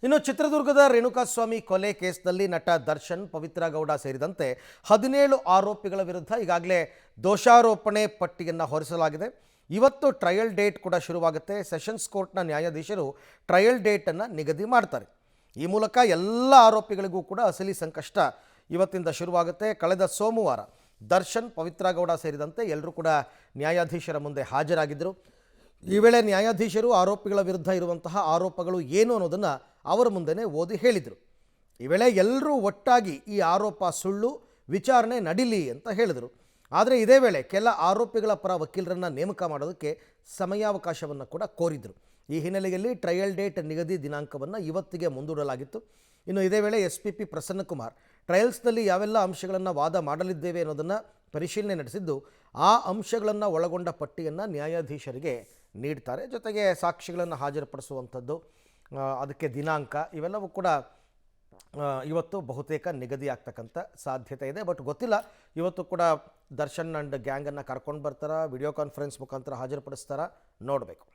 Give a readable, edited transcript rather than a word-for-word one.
ಇನ್ನು ಚಿತ್ರದುರ್ಗದ ರೇಣುಕಾಸ್ವಾಮಿ ಕೊಲೆ ಕೇಸ್ನಲ್ಲಿ ನಟ ದರ್ಶನ್, ಪವಿತ್ರ ಗೌಡ ಸೇರಿದಂತೆ 17 ಆರೋಪಿಗಳ ವಿರುದ್ಧ ಈಗಾಗಲೇ ದೋಷಾರೋಪಣೆ ಪಟ್ಟಿಯನ್ನು ಹೊರಿಸಲಾಗಿದೆ. ಇವತ್ತು ಟ್ರಯಲ್ ಡೇಟ್ ಕೂಡ ಶುರುವಾಗುತ್ತೆ. ಸೆಷನ್ಸ್ ಕೋರ್ಟ್ನ ನ್ಯಾಯಾಧೀಶರು ಟ್ರಯಲ್ ಡೇಟನ್ನು ನಿಗದಿ ಮಾಡ್ತಾರೆ. ಈ ಮೂಲಕ ಎಲ್ಲ ಆರೋಪಿಗಳಿಗೂ ಕೂಡ ಅಸಲಿ ಸಂಕಷ್ಟ ಇವತ್ತಿಂದ ಶುರುವಾಗುತ್ತೆ. ಕಳೆದ ಸೋಮವಾರ ದರ್ಶನ್, ಪವಿತ್ರ ಗೌಡ ಸೇರಿದಂತೆ ಎಲ್ಲರೂ ಕೂಡ ನ್ಯಾಯಾಧೀಶರ ಮುಂದೆ ಹಾಜರಾಗಿದ್ದರು. ಈ ವೇಳೆ ನ್ಯಾಯಾಧೀಶರು ಆರೋಪಿಗಳ ವಿರುದ್ಧ ಇರುವಂತಹ ಆರೋಪಗಳು ಏನು ಅನ್ನೋದನ್ನು ಅವರ ಮುಂದೆನೇ ಓದಿ ಹೇಳಿದರು. ಈ ವೇಳೆ ಎಲ್ಲರೂ ಒಟ್ಟಾಗಿ ಈ ಆರೋಪ ಸುಳ್ಳು, ವಿಚಾರಣೆ ನಡೀಲಿ ಅಂತ ಹೇಳಿದರು. ಆದರೆ ಇದೇ ವೇಳೆ ಕೆಲ ಆರೋಪಿಗಳ ಪರ ವಕೀಲರನ್ನು ನೇಮಕ ಮಾಡೋದಕ್ಕೆ ಸಮಯಾವಕಾಶವನ್ನು ಕೂಡ ಕೋರಿದರು. ಈ ಹಿನ್ನೆಲೆಯಲ್ಲಿ ಟ್ರಯಲ್ ಡೇಟ್ ನಿಗದಿ ದಿನಾಂಕವನ್ನು ಇವತ್ತಿಗೆ ಮುಂದೂಡಲಾಗಿತ್ತು. ಇನ್ನು ಇದೇ ವೇಳೆ SPP ಪ್ರಸನ್ನಕುಮಾರ್ ಟ್ರಯಲ್ಸ್ನಲ್ಲಿ ಯಾವೆಲ್ಲ ಅಂಶಗಳನ್ನು ವಾದ ಮಾಡಲಿದ್ದೇವೆ ಅನ್ನೋದನ್ನು ಪರಿಶೀಲನೆ ನಡೆಸಿದ್ದು, ಆ ಅಂಶಗಳನ್ನು ಒಳಗೊಂಡ ಪಟ್ಟಿಯನ್ನು ನ್ಯಾಯಾಧೀಶರಿಗೆ ನೀಡ್ತಾರೆ. ಜೊತೆಗೆ ಸಾಕ್ಷಿಗಳನ್ನು ಹಾಜರುಪಡಿಸುವಂಥದ್ದು, ಅದಕ್ಕೆ ದಿನಾಂಕ ಇವೆಲ್ಲವೂ ಕೂಡ ಇವತ್ತು ಬಹುತೇಕ ನಿಗದಿ ಆಗ್ತಕ್ಕಂಥ ಸಾಧ್ಯತೆ ಇದೆ. ಬಟ್ ಗೊತ್ತಿಲ್ಲ, ಇವತ್ತು ಕೂಡ ದರ್ಶನ್ ಆ್ಯಂಡ್ ಗ್ಯಾಂಗನ್ನು ಕರ್ಕೊಂಡು ಬರ್ತಾರಾ, ವಿಡಿಯೋ ಕಾನ್ಫರೆನ್ಸ್ ಮುಖಾಂತರ ಹಾಜರುಪಡಿಸ್ತಾರಾ, ನೋಡಬೇಕು.